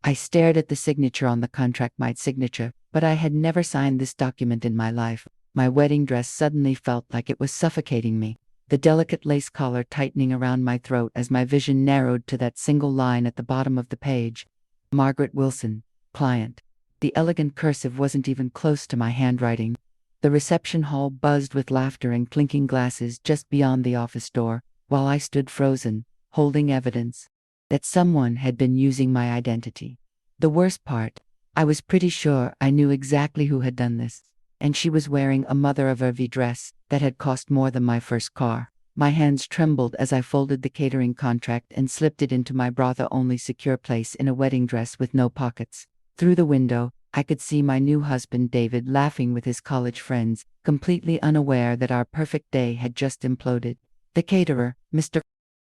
I stared at the signature on the contract, my signature, but I had never signed this document in my life. My wedding dress suddenly felt like it was suffocating me, the delicate lace collar tightening around my throat as my vision narrowed to that single line at the bottom of the page. Margaret Wilson, client. The elegant cursive wasn't even close to my handwriting. The reception hall buzzed with laughter and clinking glasses just beyond the office door, while I stood frozen, holding evidence that someone had been using my identity. The worst part, I was pretty sure I knew exactly who had done this, and she was wearing a Mother of Urvi dress that had cost more than my first car. My hands trembled as I folded the catering contract and slipped it into my Brother-only secure place in a wedding dress with no pockets. Through the window, I could see my new husband David laughing with his college friends, completely unaware that our perfect day had just imploded. The caterer, Mr.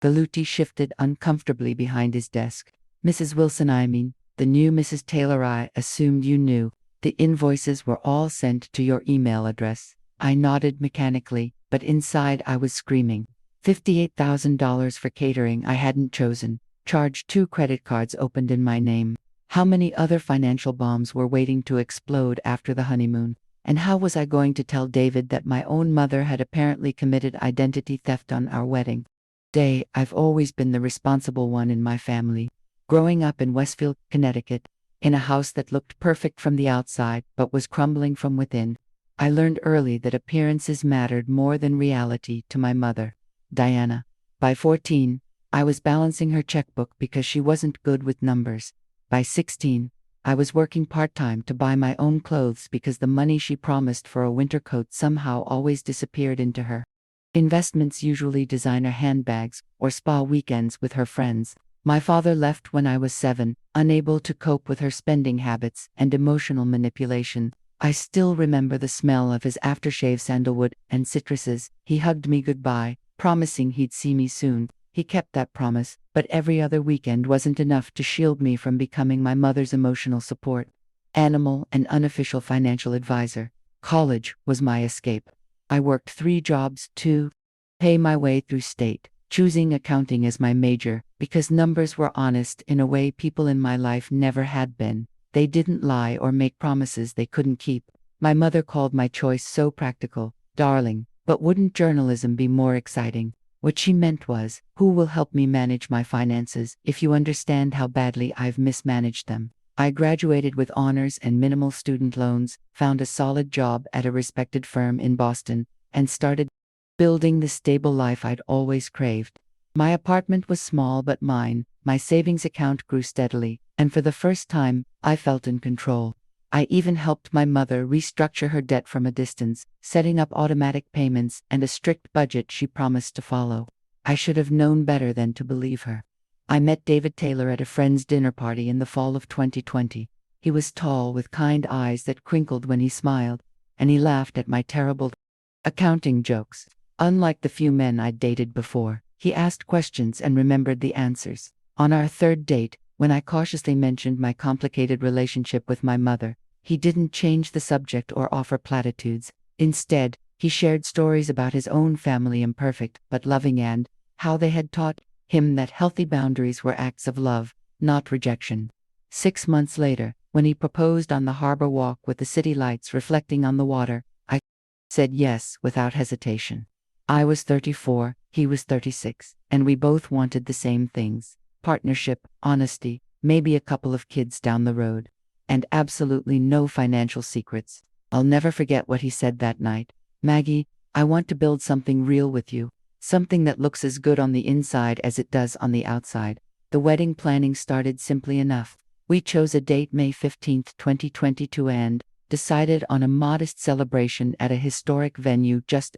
Galuti, shifted uncomfortably behind his desk. Mrs. Wilson, I mean, the new Mrs. Taylor, I assumed you knew. The invoices were all sent to your email address. I nodded mechanically, but inside I was screaming. $58,000 for catering I hadn't chosen. Charged 2 credit cards opened in my name. How many other financial bombs were waiting to explode after the honeymoon? And how was I going to tell David that my own mother had apparently committed identity theft on our wedding day? I've always been the responsible one in my family. Growing up in Westfield, Connecticut, in a house that looked perfect from the outside but was crumbling from within, I learned early that appearances mattered more than reality to my mother, Diana. By 14, I was balancing her checkbook because she wasn't good with numbers. By 16, I was working part-time to buy my own clothes because the money she promised for a winter coat somehow always disappeared into her investments, usually designer handbags or spa weekends with her friends. My father left when I was 7, unable to cope with her spending habits and emotional manipulation. I still remember the smell of his aftershave, sandalwood and citruses. He hugged me goodbye, promising he'd see me soon. He kept that promise, but every other weekend wasn't enough to shield me from becoming my mother's emotional support animal and unofficial financial advisor. College was my escape. I worked 3 jobs to pay my way through state, choosing accounting as my major because numbers were honest in a way people in my life never had been. They didn't lie or make promises they couldn't keep. My mother called my choice so practical. Darling, but wouldn't journalism be more exciting? What she meant was, who will help me manage my finances if you understand how badly I've mismanaged them? I graduated with honors and minimal student loans, found a solid job at a respected firm in Boston, and started building the stable life I'd always craved. My apartment was small but mine. My savings account grew steadily, and for the first time, I felt in control. I even helped my mother restructure her debt from a distance, setting up automatic payments and a strict budget she promised to follow. I should have known better than to believe her. I met David Taylor at a friend's dinner party in the fall of 2020. He was tall with kind eyes that crinkled when he smiled, and he laughed at my terrible accounting jokes. Unlike the few men I'd dated before, he asked questions and remembered the answers. On our 3rd date, when I cautiously mentioned my complicated relationship with my mother, he didn't change the subject or offer platitudes. Instead, he shared stories about his own family, imperfect but loving, and how they had taught him that healthy boundaries were acts of love, not rejection. 6 months later, when he proposed on the harbor walk with the city lights reflecting on the water, I said yes without hesitation. I was 34, he was 36, and we both wanted the same things: partnership, honesty, maybe a couple of kids down the road, and absolutely no financial secrets. I'll never forget what he said that night. Maggie, I want to build something real with you. Something that looks as good on the inside as it does on the outside. The wedding planning started simply enough. We chose a date, May 15, 2022, and decided on a modest celebration at a historic venue just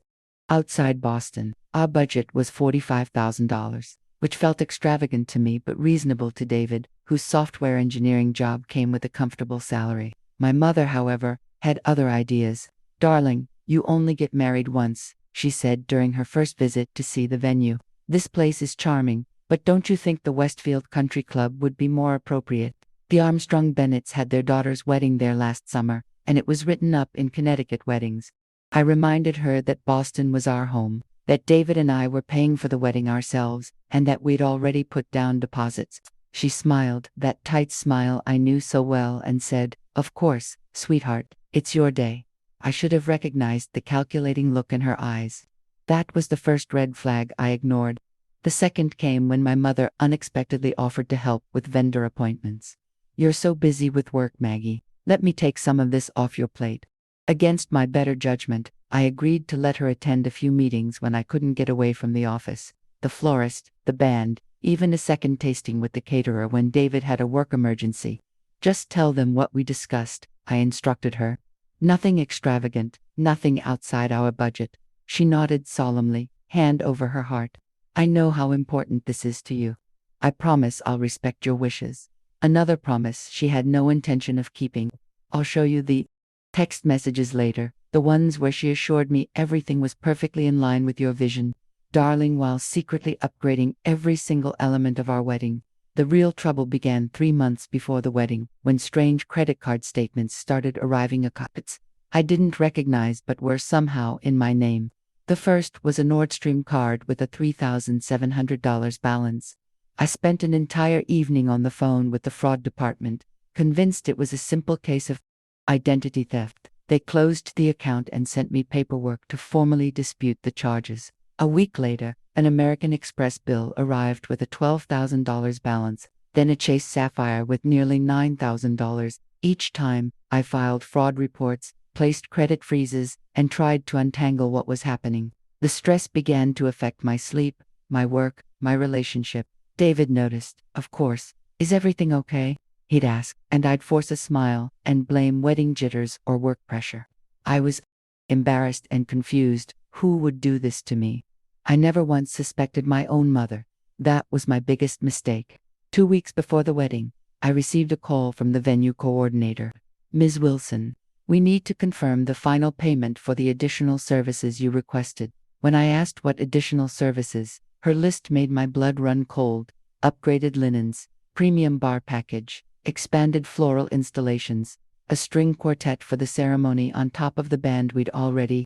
outside Boston. Our budget was $45,000, which felt extravagant to me but reasonable to David, whose software engineering job came with a comfortable salary. My mother, however, had other ideas. Darling, you only get married once, she said during her first visit to see the venue. This place is charming, but don't you think the Westfield Country Club would be more appropriate? The Armstrong Bennetts had their daughter's wedding there last summer, and it was written up in Connecticut weddings. I reminded her that Boston was our home, that David and I were paying for the wedding ourselves, and that we'd already put down deposits. She smiled, that tight smile I knew so well, and said, "Of course, sweetheart, it's your day." I should have recognized the calculating look in her eyes. That was the first red flag I ignored. The second came when my mother unexpectedly offered to help with vendor appointments. "You're so busy with work, Maggie. Let me take some of this off your plate." Against my better judgment, I agreed to let her attend a few meetings when I couldn't get away from the office. The florist, the band, even a second tasting with the caterer when David had a work emergency. "Just tell them what we discussed," I instructed her. "Nothing extravagant, nothing outside our budget." She nodded solemnly, hand over her heart. "I know how important this is to you. I promise I'll respect your wishes." Another promise she had no intention of keeping. "I'll show you the text messages later, the ones where she assured me everything was perfectly in line with your vision, darling, while secretly upgrading every single element of our wedding." The real trouble began 3 months before the wedding, when strange credit card statements started arriving accounts I didn't recognize but were somehow in my name. The first was a Nordstrom card with a $3,700 balance. I spent an entire evening on the phone with the fraud department, convinced it was a simple case of identity theft. They closed the account and sent me paperwork to formally dispute the charges. A week later, an American Express bill arrived with a $12,000 balance, then a Chase Sapphire with nearly $9,000. Each time, I filed fraud reports, placed credit freezes, and tried to untangle what was happening. The stress began to affect my sleep, my work, my relationship. David noticed, of course. "Is everything okay?" he'd ask, and I'd force a smile and blame wedding jitters or work pressure. I was embarrassed and confused. Who would do this to me? I never once suspected my own mother. That was my biggest mistake. 2 weeks before the wedding, I received a call from the venue coordinator. "Ms. Wilson, we need to confirm the final payment for the additional services you requested." When I asked what additional services, her list made my blood run cold. Upgraded linens, premium bar package, expanded floral installations, a string quartet for the ceremony on top of the band we'd already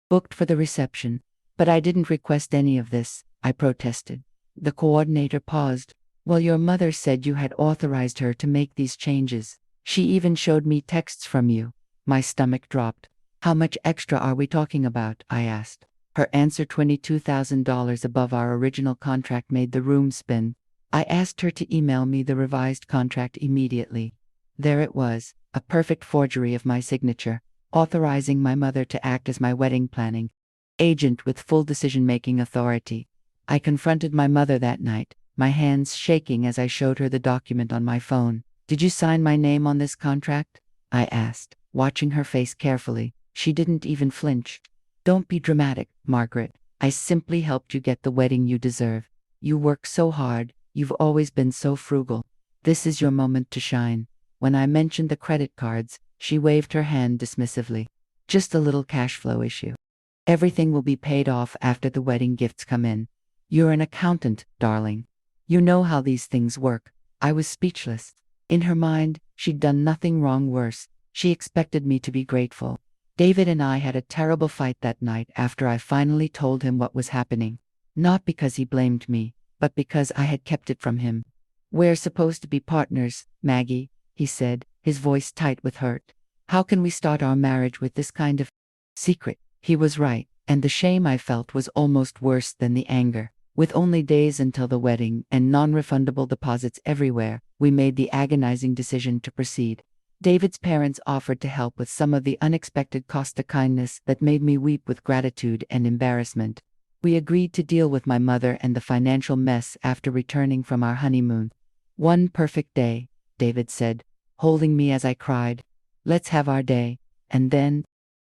booked for the reception. "But I didn't request any of this," I protested. The coordinator paused. "Well, your mother said you had authorized her to make these changes. She even showed me texts from you." My stomach dropped. "How much extra are we talking about?" I asked. Her answer, $22,000 above our original contract, made the room spin. I asked her to email me the revised contract immediately. There it was, a perfect forgery of my signature, authorizing my mother to act as my wedding planning agent with full decision-making authority. I confronted my mother that night, my hands shaking as I showed her the document on my phone. "Did you sign my name on this contract?" I asked, watching her face carefully. She didn't even flinch. "Don't be dramatic, Margaret. I simply helped you get the wedding you deserve. You work so hard, you've always been so frugal. This is your moment to shine." When I mentioned the credit cards, she waved her hand dismissively. "Just a little cash flow issue. Everything will be paid off after the wedding gifts come in. You're an accountant, darling. You know how these things work." I was speechless. In her mind, she'd done nothing wrong. Worse, she expected me to be grateful. David and I had a terrible fight that night after I finally told him what was happening. Not because he blamed me, but because I had kept it from him. "We're supposed to be partners, Maggie," he said, his voice tight with hurt. "How can we start our marriage with this kind of secret?" He was right, and the shame I felt was almost worse than the anger. With only days until the wedding and non-refundable deposits everywhere, we made the agonizing decision to proceed. David's parents offered to help with some of the unexpected cost of kindness that made me weep with gratitude and embarrassment. We agreed to deal with my mother and the financial mess after returning from our honeymoon. "One perfect day," David said, holding me as I cried. "Let's have our day, and then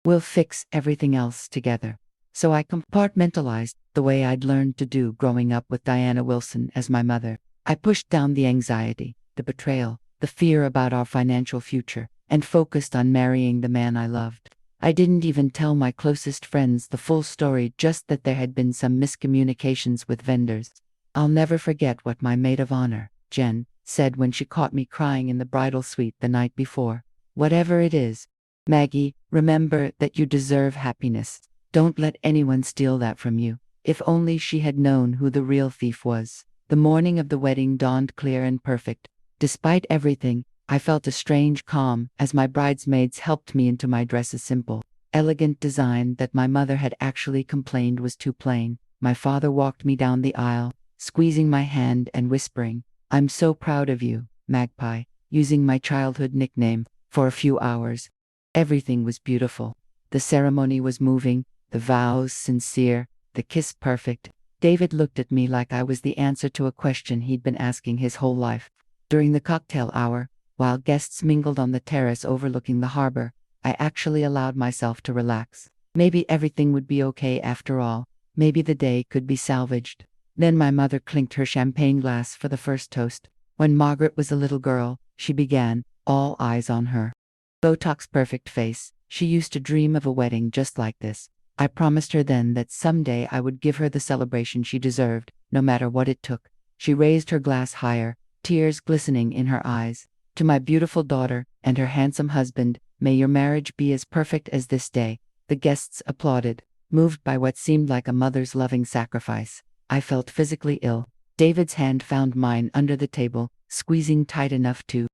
we'll fix everything else together." So I compartmentalized, the way I'd learned to do growing up with Diana Wilson as my mother. I pushed down the anxiety, the betrayal, the fear about our financial future, and focused on marrying the man I loved. I didn't even tell my closest friends the full story, just that there had been some miscommunications with vendors. I'll never forget what my maid of honor, Jen, said when she caught me crying in the bridal suite the night before. "Whatever it is, Maggie, remember that you deserve happiness. Don't let anyone steal that from you." If only she had known who the real thief was. The morning of the wedding dawned clear and perfect. Despite everything, I felt a strange calm as my bridesmaids helped me into my dress's simple, elegant design that my mother had actually complained was too plain. My father walked me down the aisle, squeezing my hand and whispering, "I'm so proud of you, Magpie," using my childhood nickname, for a few hours. Everything was beautiful. The ceremony was moving, the vows sincere, the kiss perfect. David looked at me like I was the answer to a question he'd been asking his whole life. During the cocktail hour, while guests mingled on the terrace overlooking the harbor, I actually allowed myself to relax. Maybe everything would be okay after all. Maybe the day could be salvaged. Then my mother clinked her champagne glass for the first toast. When Margaret was a little girl, she began, all eyes on her. Botox perfect face. She used to dream of a wedding just like this. I promised her then that someday I would give her the celebration she deserved, no matter what it took. She raised her glass higher, tears glistening in her eyes. "To my beautiful daughter and her handsome husband, may your marriage be as perfect as this day." The guests applauded, moved by what seemed like a mother's loving sacrifice. I felt physically ill. David's hand found mine under the table, squeezing tight enough to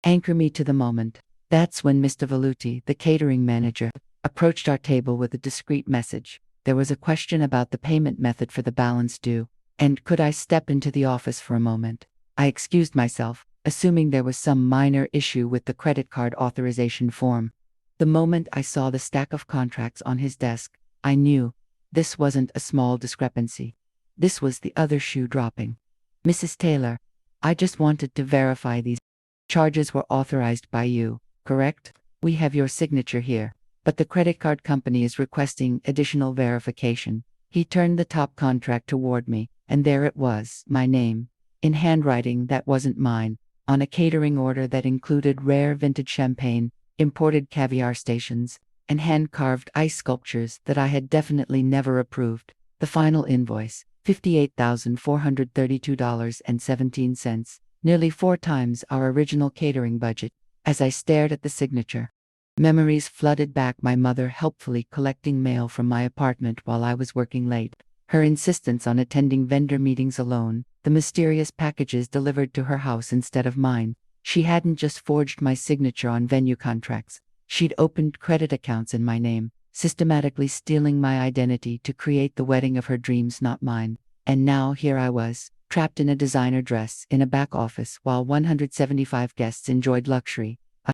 anchor me to the moment. That's when Mr. Veluti, the catering manager, approached our table with a discreet message. There was a question about the payment method for the balance due, and could I step into the office for a moment. I excused myself, assuming there was some minor issue with the credit card authorization form. The moment I saw the stack of contracts on his desk, I knew this wasn't a small discrepancy. This was the other shoe dropping. "Mrs. Taylor, I just wanted to verify these charges were authorized by you, correct? We have your signature here, but the credit card company is requesting additional verification." He turned the top contract toward me, and there it was, my name, in handwriting that wasn't mine, on a catering order that included rare vintage champagne, imported caviar stations, and hand-carved ice sculptures that I had definitely never approved. The final invoice, $58,432.17, nearly 4 times our original catering budget. As I stared at the signature, memories flooded back. My mother helpfully collecting mail from my apartment while I was working late, her insistence on attending vendor meetings alone, the mysterious packages delivered to her house instead of mine. She hadn't just forged my signature on venue contracts, she'd opened credit accounts in my name, systematically stealing my identity to create the wedding of her dreams, not mine. And now here I was, trapped in a designer dress in a back office while 175 guests enjoyed luxury I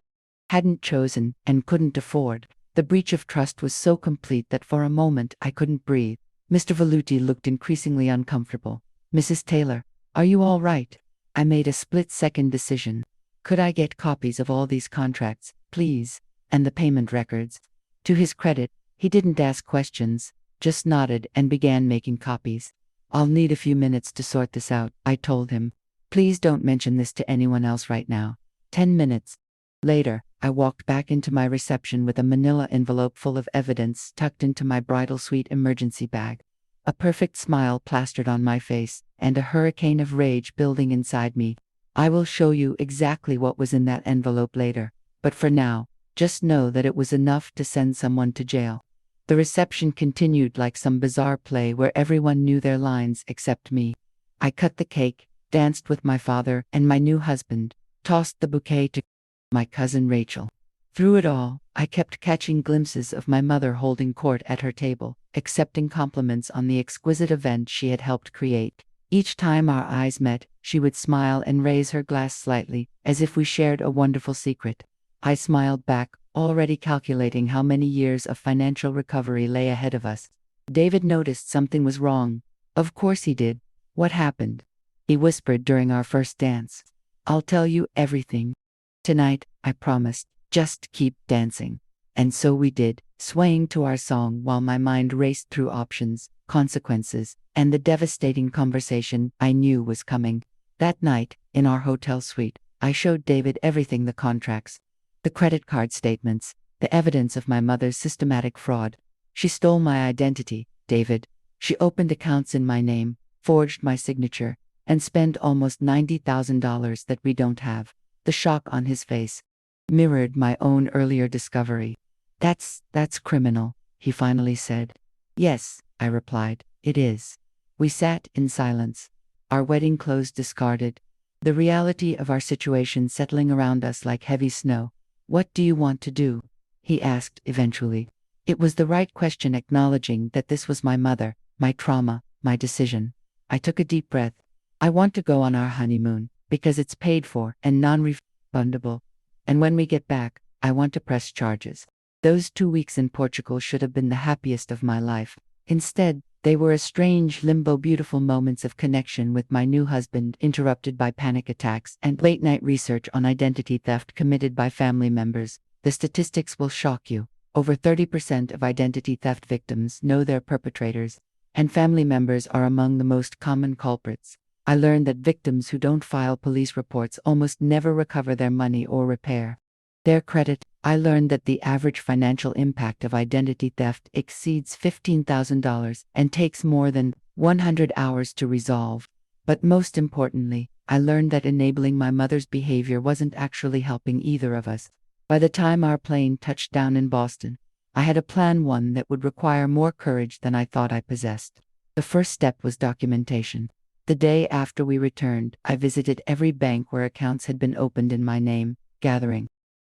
hadn't chosen and couldn't afford. The breach of trust was so complete that for a moment I couldn't breathe. Mr. Veluti looked increasingly uncomfortable. "Mrs. Taylor, are you all right?" I made a split-second decision. Could I get copies of all these contracts, please, and the payment records? To his credit, he didn't ask questions, just nodded and began making copies. "I'll need a few minutes to sort this out," I told him. "Please don't mention this to anyone else right now." 10 minutes later, I walked back into my reception with a manila envelope full of evidence tucked into my bridal suite emergency bag. A perfect smile plastered on my face, and a hurricane of rage building inside me. I will show you exactly what was in that envelope later, but for now, just know that it was enough to send someone to jail. The reception continued like some bizarre play where everyone knew their lines except me. I cut the cake, danced with my father and my new husband, tossed the bouquet to my cousin Rachel. Through it all, I kept catching glimpses of my mother holding court at her table, accepting compliments on the exquisite event she had helped create. Each time our eyes met, she would smile and raise her glass slightly, as if we shared a wonderful secret. I smiled back, already calculating how many years of financial recovery lay ahead of us. David noticed something was wrong. Of course he did. "What happened?" he whispered during our first dance. "I'll tell you everything tonight," I promised. "Just keep dancing." And so we did, swaying to our song while my mind raced through options, consequences, and the devastating conversation I knew was coming. That night, in our hotel suite, I showed David everything: the contracts, the credit card statements, the evidence of my mother's systematic fraud. She stole my identity, David. She opened accounts in my name, forged my signature, and spent almost $90,000 that we don't have. The shock on his face mirrored my own earlier discovery. That's criminal," he finally said. "Yes," I replied, "it is." We sat in silence. our wedding clothes discarded, the reality of our situation settling around us like heavy snow. "What do you want to do?" he asked eventually. It was the right question, acknowledging that this was my mother, my trauma, my decision. I took a deep breath. "I want to go on our honeymoon, because it's paid for and non-refundable. And when we get back, I want to press charges." Those 2 weeks in Portugal should have been the happiest of my life. Instead, they were a strange, limbo, beautiful moments of connection with my new husband, interrupted by panic attacks and late-night research on identity theft committed by family members. The statistics will shock you. Over 30% of identity theft victims know their perpetrators, and family members are among the most common culprits. I learned that victims who don't file police reports almost never recover their money or repair their credit. I learned that the average financial impact of identity theft exceeds $15,000 and takes more than 100 hours to resolve. But most importantly, I learned that enabling my mother's behavior wasn't actually helping either of us. By the time our plane touched down in Boston, I had a plan, one that would require more courage than I thought I possessed. The first step was documentation. The day after we returned, I visited every bank where accounts had been opened in my name, gathering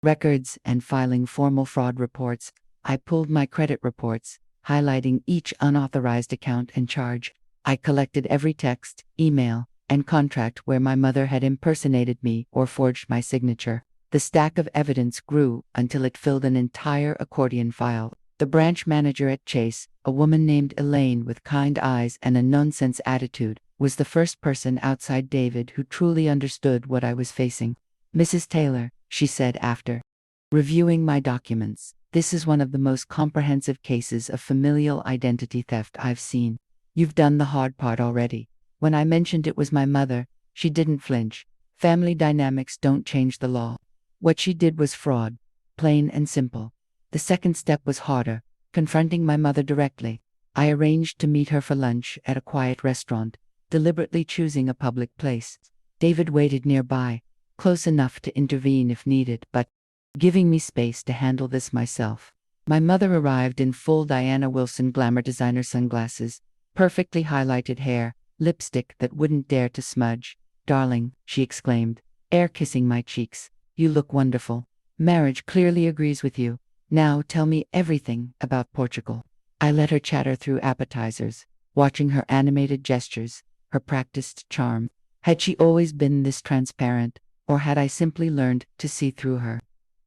records and filing formal fraud reports. I pulled my credit reports, highlighting each unauthorized account and charge. I collected every text, email, and contract where my mother had impersonated me or forged my signature. The stack of evidence grew until it filled an entire accordion file. The branch manager at Chase, a woman named Elaine with kind eyes and a nonsense attitude, was the first person outside David who truly understood what I was facing. "Mrs. Taylor," she said after reviewing my documents, "this is one of the most comprehensive cases of familial identity theft I've seen. You've done the hard part already." When I mentioned it was my mother, she didn't flinch. Family dynamics don't change the law. What she did was fraud, plain and simple. The second step was harder, confronting my mother directly. I arranged to meet her for lunch at a quiet restaurant, deliberately choosing a public place. David waited nearby, close enough to intervene if needed, but giving me space to handle this myself. My mother arrived in full Diana Wilson glamour designer sunglasses, perfectly highlighted hair, lipstick that wouldn't dare to smudge. "Darling," she exclaimed, air kissing my cheeks, "you look wonderful. Marriage clearly agrees with you. Now tell me everything about Portugal." I let her chatter through appetizers, watching her animated gestures, her practiced charm. Had she always been this transparent, or had I simply learned to see through her?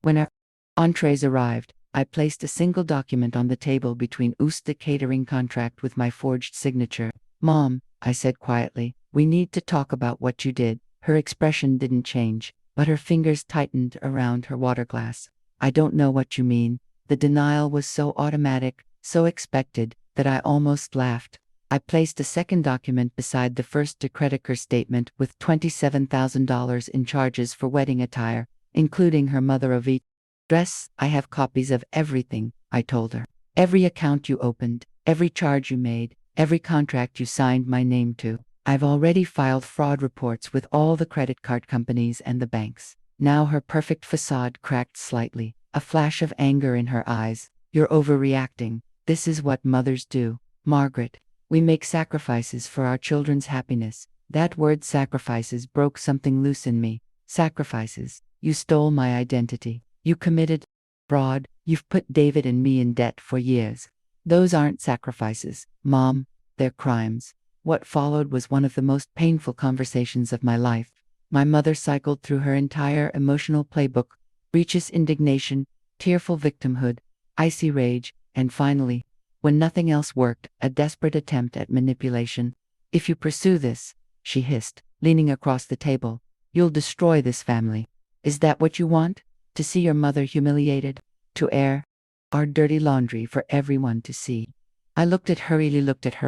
When our entrees arrived, I placed a single document on the table between us, the catering contract with my forged signature. "Mom," I said quietly, "we need to talk about what you did." Her expression didn't change, but her fingers tightened around her water glass. "I don't know what you mean." The denial was so automatic, so expected, that I almost laughed. I placed a second document beside the first, a creditor statement with $27,000 in charges for wedding attire, including her mother of each dress. "I have copies of everything," I told her. "Every account you opened, every charge you made, every contract you signed my name to. I've already filed fraud reports with all the credit card companies and the banks." Now her perfect facade cracked slightly, a flash of anger in her eyes. "You're overreacting. This is what mothers do, Margaret. We make sacrifices for our children's happiness." That word sacrifices broke something loose in me. Sacrifices. You stole my identity. You committed fraud. You've put David and me in debt for years. Those aren't sacrifices, Mom. They're crimes. What followed was one of the most painful conversations of my life. My mother cycled through her entire emotional playbook: righteous indignation, tearful victimhood, icy rage, and finally, when nothing else worked, a desperate attempt at manipulation. "If you pursue this," she hissed, leaning across the table, "you'll destroy this family. Is that what you want? To see your mother humiliated? To air our dirty laundry for everyone to see?" I looked at her,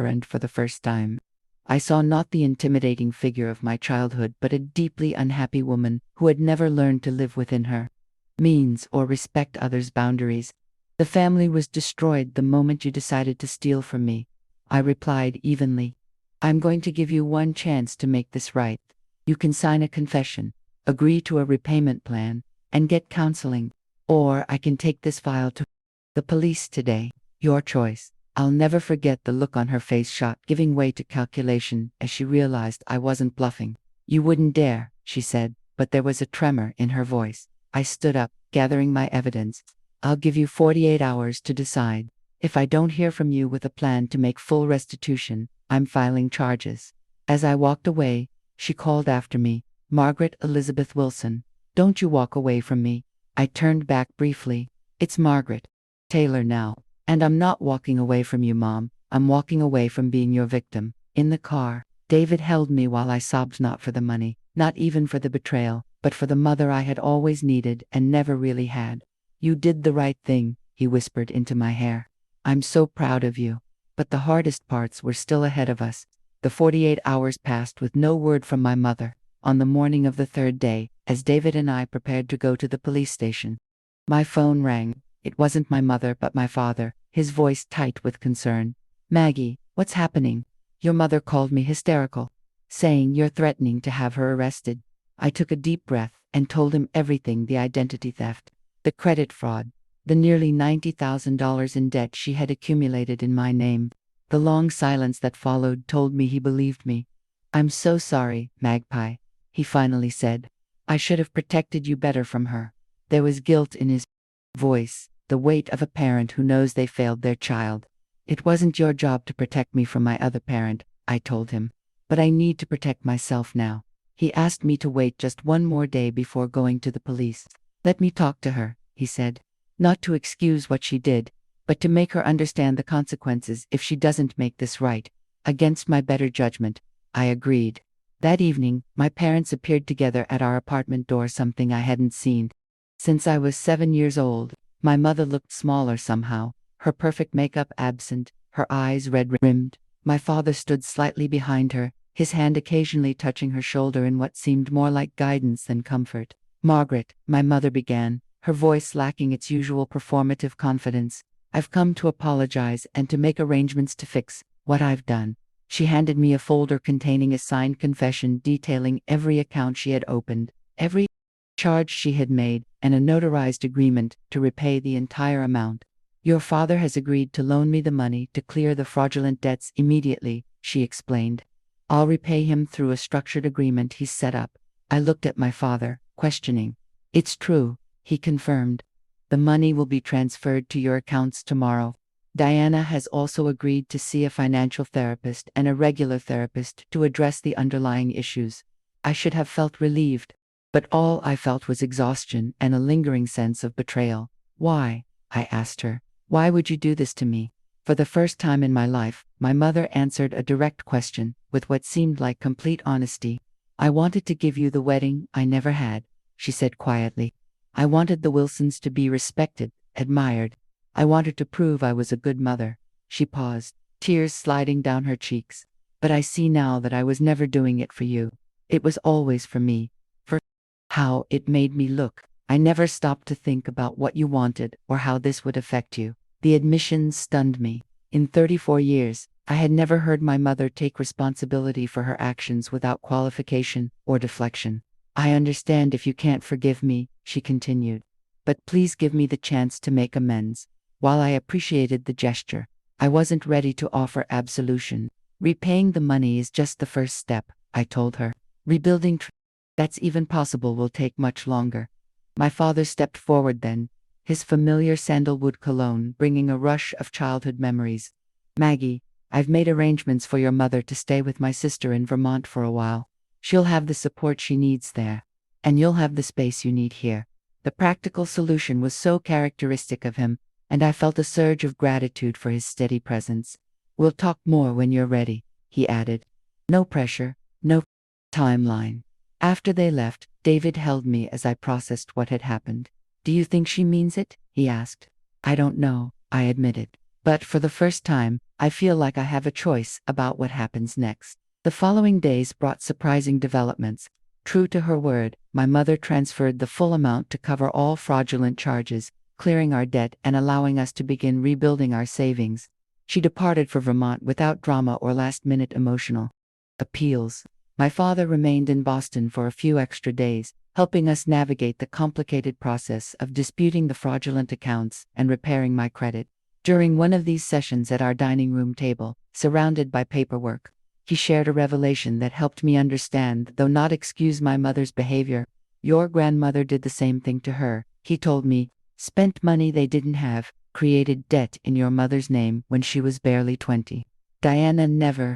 and for the first time, I saw not the intimidating figure of my childhood, but a deeply unhappy woman who had never learned to live within her means or respect others' boundaries. "The family was destroyed the moment you decided to steal from me," I replied evenly. "I'm going to give you one chance to make this right. You can sign a confession, agree to a repayment plan, and get counseling. Or I can take this file to the police today. Your choice." I'll never forget the look on her face shot, giving way to calculation as she realized I wasn't bluffing. You wouldn't dare, she said, but there was a tremor in her voice. I stood up, gathering my evidence. I'll give you 48 hours to decide. If I don't hear from you with a plan to make full restitution, I'm filing charges. As I walked away, she called after me, Margaret Elizabeth Wilson, don't you walk away from me. I turned back briefly. It's Margaret Taylor now. And I'm not walking away from you, Mom. I'm walking away from being your victim. In the car, David held me while I sobbed, not for the money, not even for the betrayal, but for the mother I had always needed and never really had. You did the right thing, he whispered into my hair. I'm so proud of you. But the hardest parts were still ahead of us. The 48 hours passed with no word from my mother. On the morning of the third day, as David and I prepared to go to the police station, my phone rang. It wasn't my mother but my father, his voice tight with concern. Maggie, what's happening? Your mother called me hysterical, saying you're threatening to have her arrested. I took a deep breath and told him everything: the identity theft, the credit fraud, the nearly $90,000 in debt she had accumulated in my name. The long silence that followed told me he believed me. I'm so sorry, Magpie, he finally said. I should have protected you better from her. There was guilt in his voice, the weight of a parent who knows they failed their child. It wasn't your job to protect me from my other parent, I told him. But I need to protect myself now. He asked me to wait just one more day before going to the police. Let me talk to her, he said. Not to excuse what she did, but to make her understand the consequences if she doesn't make this right. Against my better judgment, I agreed. That evening, my parents appeared together at our apartment door, something I hadn't seen since I was 7 years old. My mother looked smaller somehow, her perfect makeup absent, her eyes red-rimmed. My father stood slightly behind her, his hand occasionally touching her shoulder in what seemed more like guidance than comfort. Margaret, my mother began, her voice lacking its usual performative confidence. I've come to apologize and to make arrangements to fix what I've done. She handed me a folder containing a signed confession detailing every account she had opened, every charge she had made, and a notarized agreement to repay the entire amount. Your father has agreed to loan me the money to clear the fraudulent debts immediately, she explained. I'll repay him through a structured agreement he's set up. I looked at my father, questioning. It's true, he confirmed. The money will be transferred to your accounts tomorrow. Diana has also agreed to see a financial therapist and a regular therapist to address the underlying issues. I should have felt relieved, but all I felt was exhaustion and a lingering sense of betrayal. Why? I asked her. Why would you do this to me? For the first time in my life, my mother answered a direct question with what seemed like complete honesty. I wanted to give you the wedding I never had, she said quietly. I wanted the Wilsons to be respected, admired. I wanted to prove I was a good mother. She paused, tears sliding down her cheeks. But I see now that I was never doing it for you. It was always for me. For how it made me look. I never stopped to think about what you wanted or how this would affect you. The admission stunned me. In 34 years, I had never heard my mother take responsibility for her actions without qualification or deflection. I understand if you can't forgive me, she continued. But please give me the chance to make amends. While I appreciated the gesture, I wasn't ready to offer absolution. Repaying the money is just the first step, I told her. Rebuilding that's even possible will take much longer. My father stepped forward then, his familiar sandalwood cologne bringing a rush of childhood memories. Maggie, I've made arrangements for your mother to stay with my sister in Vermont for a while. She'll have the support she needs there, and you'll have the space you need here. The practical solution was so characteristic of him, and I felt a surge of gratitude for his steady presence. We'll talk more when you're ready, he added. No pressure, no timeline. After they left, David held me as I processed what had happened. Do you think she means it? He asked. I don't know, I admitted. But for the first time, I feel like I have a choice about what happens next. The following days brought surprising developments. True to her word, my mother transferred the full amount to cover all fraudulent charges, clearing our debt and allowing us to begin rebuilding our savings. She departed for Vermont without drama or last-minute emotional appeals. My father remained in Boston for a few extra days, helping us navigate the complicated process of disputing the fraudulent accounts and repairing my credit. During one of these sessions at our dining room table, surrounded by paperwork, he shared a revelation that helped me understand, though not excuse, my mother's behavior. Your grandmother did the same thing to her, he told me. Spent money they didn't have, created debt in your mother's name when she was barely 20. Diana never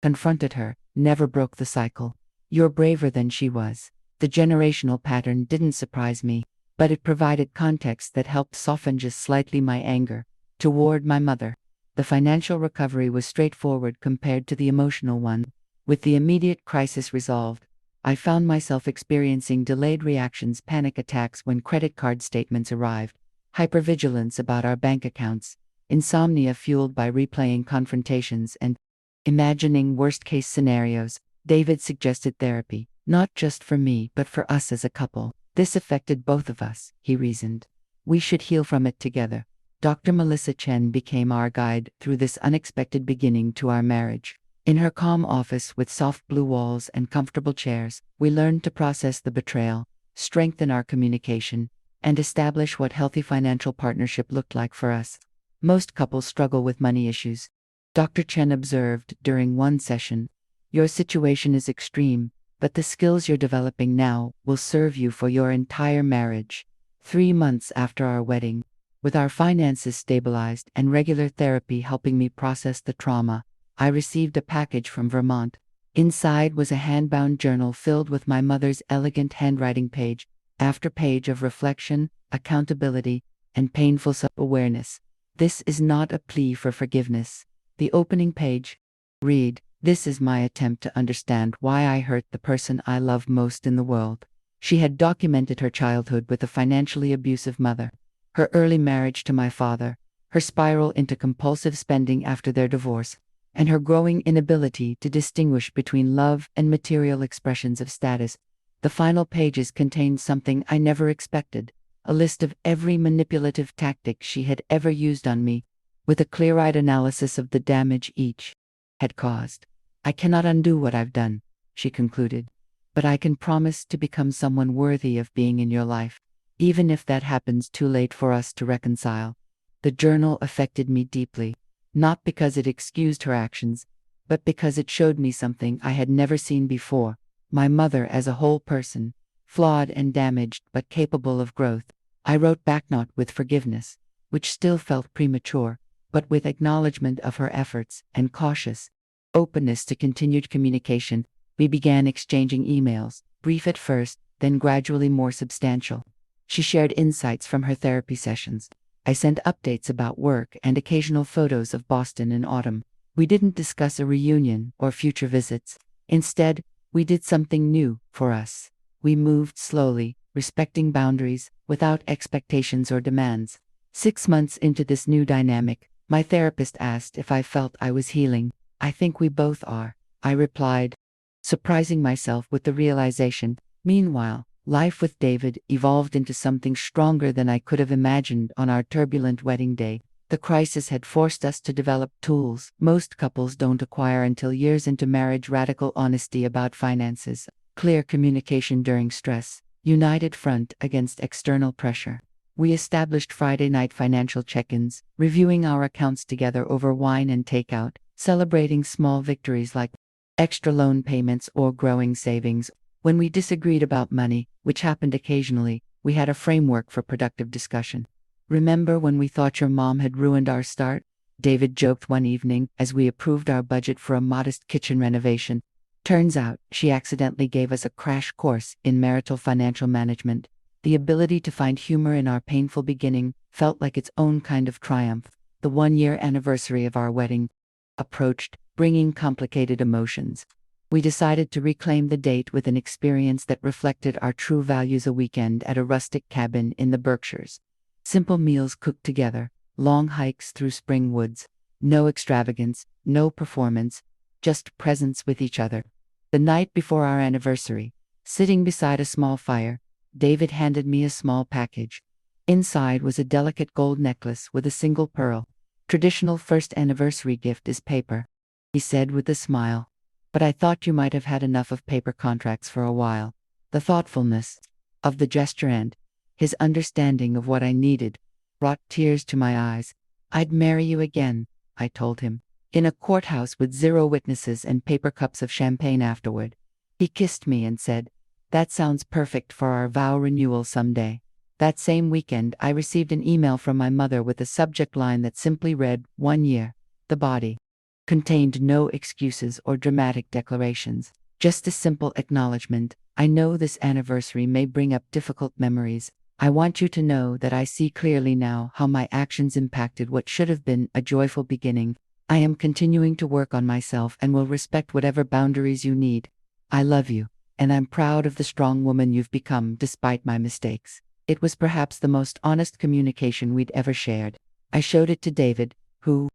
confronted her, never broke the cycle. You're braver than she was. The generational pattern didn't surprise me, but it provided context that helped soften just slightly my anger toward my mother. The financial recovery was straightforward compared to the emotional one. With the immediate crisis resolved, I found myself experiencing delayed reactions, panic attacks when credit card statements arrived, hypervigilance about our bank accounts, insomnia fueled by replaying confrontations and imagining worst-case scenarios. David suggested therapy, not just for me but for us as a couple. This affected both of us, he reasoned. We should heal from it together. Dr. Melissa Chen became our guide through this unexpected beginning to our marriage. In her calm office with soft blue walls and comfortable chairs, we learned to process the betrayal, strengthen our communication, and establish what healthy financial partnership looked like for us. Most couples struggle with money issues. Dr. Chen observed during one session, your situation is extreme, but the skills you're developing now will serve you for your entire marriage. 3 months after our wedding, with our finances stabilized and regular therapy helping me process the trauma, I received a package from Vermont. Inside was a hand-bound journal filled with my mother's elegant handwriting, page after page of reflection, accountability, and painful self-awareness. This is not a plea for forgiveness. The opening page read, "This is my attempt to understand why I hurt the person I love most in the world." She had documented her childhood with a financially abusive mother, her early marriage to my father, her spiral into compulsive spending after their divorce, and her growing inability to distinguish between love and material expressions of status. The final pages contained something I never expected, a list of every manipulative tactic she had ever used on me, with a clear-eyed analysis of the damage each had caused. I cannot undo what I've done, she concluded, but I can promise to become someone worthy of being in your life, even if that happens too late for us to reconcile. The journal affected me deeply, not because it excused her actions, but because it showed me something I had never seen before: my mother as a whole person, flawed and damaged but capable of growth. I wrote back, not with forgiveness, which still felt premature, but with acknowledgement of her efforts and cautious openness to continued communication. We began exchanging emails, brief at first, then gradually more substantial. She shared insights from her therapy sessions. I sent updates about work and occasional photos of Boston in autumn. We didn't discuss a reunion or future visits. Instead, we did something new for us. We moved slowly, respecting boundaries, without expectations or demands. 6 months into this new dynamic, my therapist asked if I felt I was healing. "I think we both are," I replied, surprising myself with the realization. Meanwhile, life with David evolved into something stronger than I could have imagined on our turbulent wedding day. The crisis had forced us to develop tools most couples don't acquire until years into marriage: radical honesty about finances, clear communication during stress, united front against external pressure. We established Friday night financial check-ins, reviewing our accounts together over wine and takeout, celebrating small victories like extra loan payments or growing savings. When we disagreed about money, which happened occasionally, we had a framework for productive discussion. "Remember when we thought your mom had ruined our start?" David joked one evening as we approved our budget for a modest kitchen renovation. "Turns out, she accidentally gave us a crash course in marital financial management." The ability to find humor in our painful beginning felt like its own kind of triumph. The 1-year anniversary of our wedding approached, bringing complicated emotions. We decided to reclaim the date with an experience that reflected our true values: a weekend at a rustic cabin in the Berkshires. Simple meals cooked together, long hikes through spring woods, no extravagance, no performance, just presence with each other. The night before our anniversary, sitting beside a small fire, David handed me a small package. Inside was a delicate gold necklace with a single pearl. "Traditional first anniversary gift is paper," he said with a smile. "But I thought you might have had enough of paper contracts for a while." The thoughtfulness of the gesture and his understanding of what I needed brought tears to my eyes. I'd marry you again, I told him, in a courthouse with 0 witnesses and paper cups of champagne afterward. He kissed me and said, "That sounds perfect for our vow renewal someday." That same weekend, I received an email from my mother with a subject line that simply read, "1 year." The body contained no excuses or dramatic declarations, just a simple acknowledgement. "I know this anniversary may bring up difficult memories. I want you to know that I see clearly now how my actions impacted what should have been a joyful beginning. I am continuing to work on myself and will respect whatever boundaries you need. I love you, and I'm proud of the strong woman you've become despite my mistakes." It was perhaps the most honest communication we'd ever shared. I showed it to David, who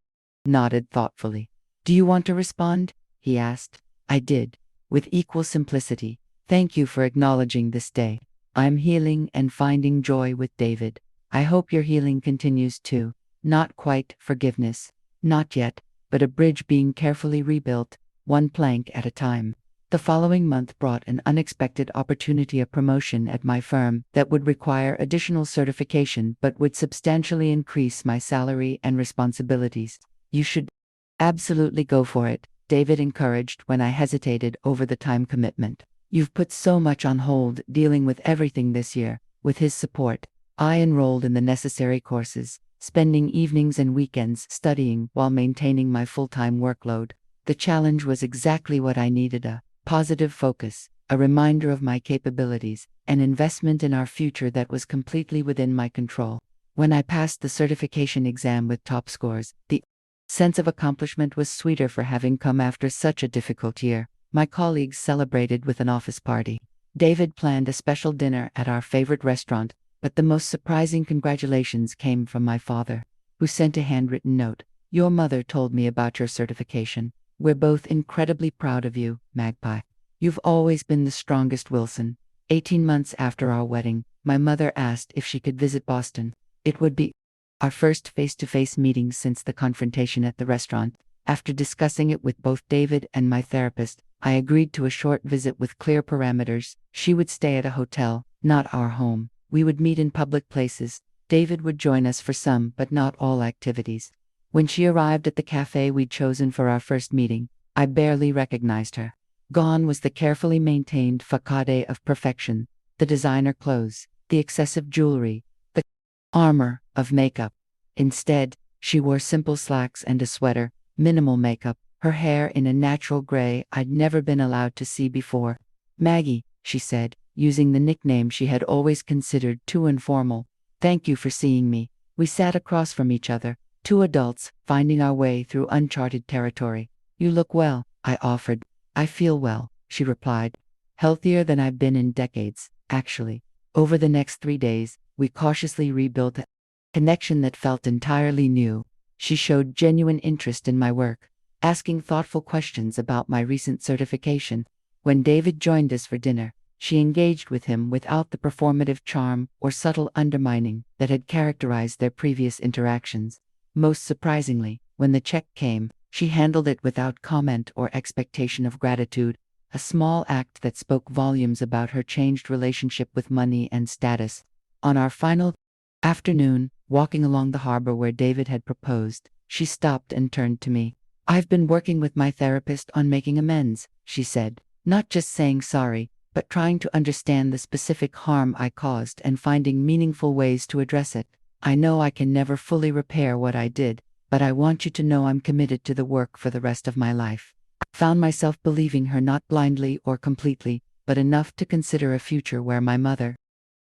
nodded thoughtfully. "Do you want to respond?" he asked. I did, with equal simplicity. "Thank you for acknowledging this day. I'm healing and finding joy with David. I hope your healing continues too. Not quite forgiveness. Not yet, but a bridge being carefully rebuilt, one plank at a time." The following month brought an unexpected opportunity, a promotion at my firm that would require additional certification but would substantially increase my salary and responsibilities. "You should absolutely go for it," David encouraged when I hesitated over the time commitment. "You've put so much on hold dealing with everything this year." With his support, I enrolled in the necessary courses, spending evenings and weekends studying while maintaining my full-time workload. The challenge was exactly what I needed: a positive focus, a reminder of my capabilities, an investment in our future that was completely within my control. When I passed the certification exam with top scores, the sense of accomplishment was sweeter for having come after such a difficult year. My colleagues celebrated with an office party. David planned a special dinner at our favorite restaurant, but the most surprising congratulations came from my father, who sent a handwritten note. "Your mother told me about your certification. We're both incredibly proud of you, Magpie. You've always been the strongest, Wilson." 18 months after our wedding, my mother asked if she could visit Boston. It would be our first face-to-face meeting since the confrontation at the restaurant. After discussing it with both David and my therapist, I agreed to a short visit with clear parameters. She would stay at a hotel, not our home. We would meet in public places. David would join us for some but not all activities. When she arrived at the cafe we'd chosen for our first meeting, I barely recognized her. Gone was the carefully maintained facade of perfection, the designer clothes, the excessive jewelry, the armor of makeup. Instead, she wore simple slacks and a sweater, minimal makeup, her hair in a natural gray I'd never been allowed to see before. "Maggie," she said, using the nickname she had always considered too informal. "Thank you for seeing me." We sat across from each other, 2 adults finding our way through uncharted territory. "You look well," I offered. "I feel well," she replied. "Healthier than I've been in decades, actually." Over the next 3 days, we cautiously rebuilt a connection that felt entirely new. She showed genuine interest in my work, asking thoughtful questions about my recent certification. When David joined us for dinner, she engaged with him without the performative charm or subtle undermining that had characterized their previous interactions. Most surprisingly, when the check came, she handled it without comment or expectation of gratitude, a small act that spoke volumes about her changed relationship with money and status. On our final afternoon, walking along the harbor where David had proposed, she stopped and turned to me. "I've been working with my therapist on making amends," she said, "not just saying sorry, but trying to understand the specific harm I caused and finding meaningful ways to address it. I know I can never fully repair what I did, but I want you to know I'm committed to the work for the rest of my life." I found myself believing her not blindly or completely, but enough to consider a future where my mother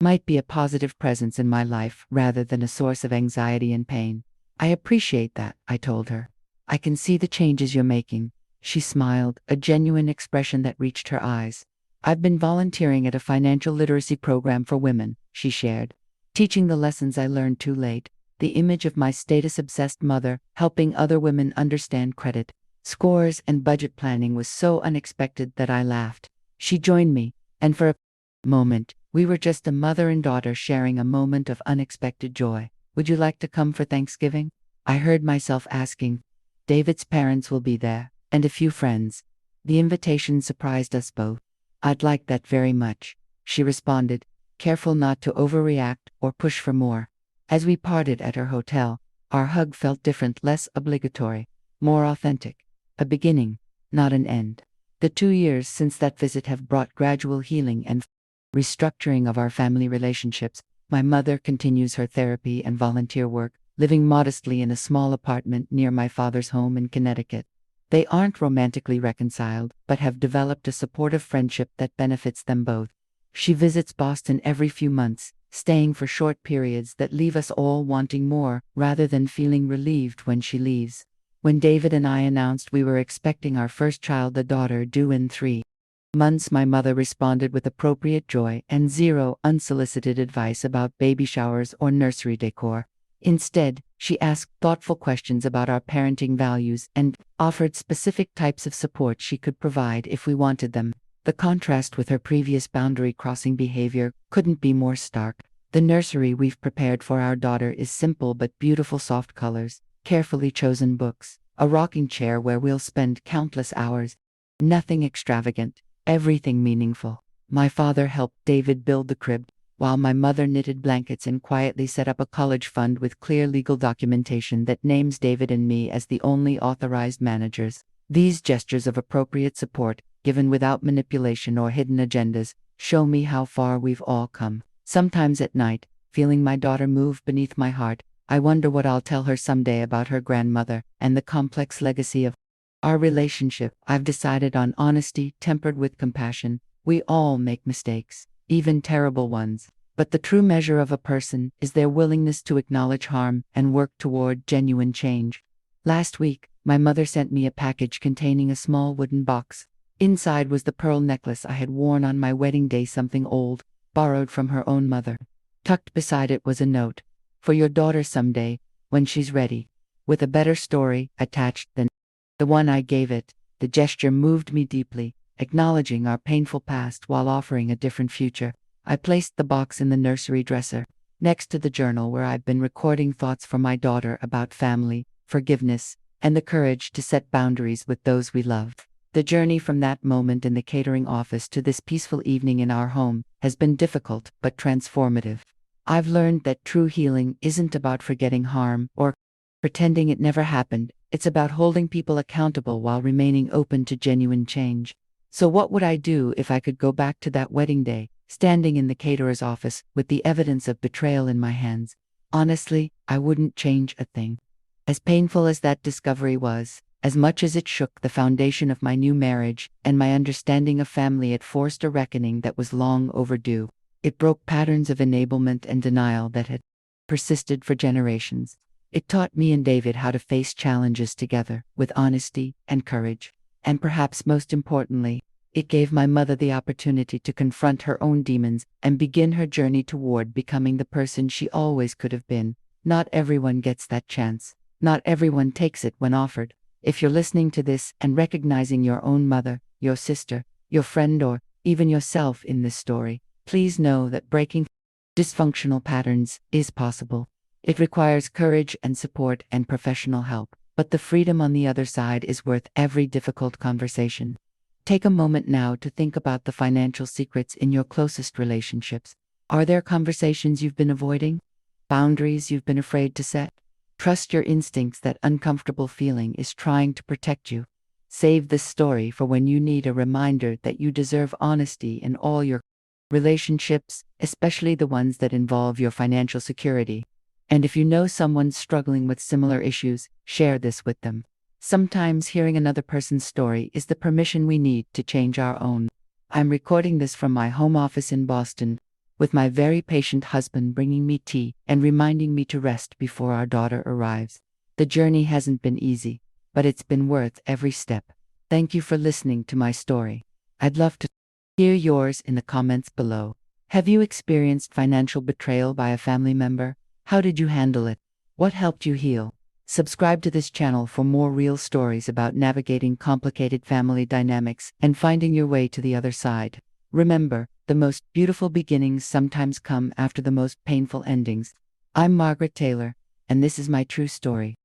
might be a positive presence in my life rather than a source of anxiety and pain. "I appreciate that," I told her. "I can see the changes you're making." She smiled, a genuine expression that reached her eyes. "I've been volunteering at a financial literacy program for women," she shared, teaching the lessons I learned too late. The image of my status-obsessed mother helping other women understand credit, scores, and budget planning was so unexpected that I laughed. She joined me, and for a moment, we were just a mother and daughter sharing a moment of unexpected joy. "Would you like to come for Thanksgiving?" I heard myself asking. "David's parents will be there, and a few friends." The invitation surprised us both. "I'd like that very much," she responded, careful not to overreact or push for more. As we parted at her hotel, Our hug felt different, less obligatory, more authentic. A beginning, not an end. The 2 years since that visit have brought gradual healing and restructuring of our family relationships. My mother continues her therapy and volunteer work, living modestly in a small apartment near my father's home in Connecticut. They aren't romantically reconciled, but have developed a supportive friendship that benefits them both. She visits Boston every few months, staying for short periods that leave us all wanting more, rather than feeling relieved when she leaves. When David and I announced we were expecting our first child, a daughter due in 3 months, my mother responded with appropriate joy and zero unsolicited advice about baby showers or nursery decor. Instead, she asked thoughtful questions about our parenting values and offered specific types of support she could provide if we wanted them. The contrast with her previous boundary-crossing behavior couldn't be more stark. The nursery we've prepared for our daughter is simple but beautiful: soft colors, carefully chosen books, a rocking chair where we'll spend countless hours. Nothing extravagant, everything meaningful. My father helped David build the crib, while my mother knitted blankets and quietly set up a college fund with clear legal documentation that names David and me as the only authorized managers. These gestures of appropriate support, given without manipulation or hidden agendas, show me how far we've all come. Sometimes at night, feeling my daughter move beneath my heart, I wonder what I'll tell her someday about her grandmother and the complex legacy of our relationship. I've decided on honesty tempered with compassion. We all make mistakes, even terrible ones. But the true measure of a person is their willingness to acknowledge harm and work toward genuine change. Last week, my mother sent me a package containing a small wooden box. Inside was the pearl necklace I had worn on my wedding day, something old, borrowed from her own mother. Tucked beside it was a note: "For your daughter someday, when she's ready," with a better story attached than the one I gave it. The gesture moved me deeply, acknowledging our painful past while offering a different future. I placed the box in the nursery dresser, next to the journal where I've been recording thoughts for my daughter about family, forgiveness, and the courage to set boundaries with those we love. The journey from that moment in the catering office to this peaceful evening in our home has been difficult but transformative. I've learned that true healing isn't about forgetting harm or pretending it never happened. It's about holding people accountable while remaining open to genuine change. So what would I do if I could go back to that wedding day, standing in the caterer's office with the evidence of betrayal in my hands? Honestly, I wouldn't change a thing. As painful as that discovery was, as much as it shook the foundation of my new marriage and my understanding of family, it forced a reckoning that was long overdue. It broke patterns of enablement and denial that had persisted for generations. It taught me and David how to face challenges together, with honesty and courage. And perhaps most importantly, it gave my mother the opportunity to confront her own demons and begin her journey toward becoming the person she always could have been. Not everyone gets that chance. Not everyone takes it when offered. If you're listening to this and recognizing your own mother, your sister, your friend, or even yourself in this story, please know that breaking dysfunctional patterns is possible. It requires courage and support and professional help, but the freedom on the other side is worth every difficult conversation. Take a moment now to think about the financial secrets in your closest relationships. Are there conversations you've been avoiding? Boundaries you've been afraid to set? Trust your instincts. That uncomfortable feeling is trying to protect you. Save this story for when you need a reminder that you deserve honesty in all your relationships, especially the ones that involve your financial security. And if you know someone struggling with similar issues, share this with them. Sometimes hearing another person's story is the permission we need to change our own. I'm recording this from my home office in Boston, with my very patient husband bringing me tea and reminding me to rest before our daughter arrives. The journey hasn't been easy, but it's been worth every step. Thank you for listening to my story. I'd love to hear yours in the comments below. Have you experienced financial betrayal by a family member? How did you handle it? What helped you heal? Subscribe to this channel for more real stories about navigating complicated family dynamics and finding your way to the other side. Remember, the most beautiful beginnings sometimes come after the most painful endings. I'm Margaret Taylor, and this is my true story.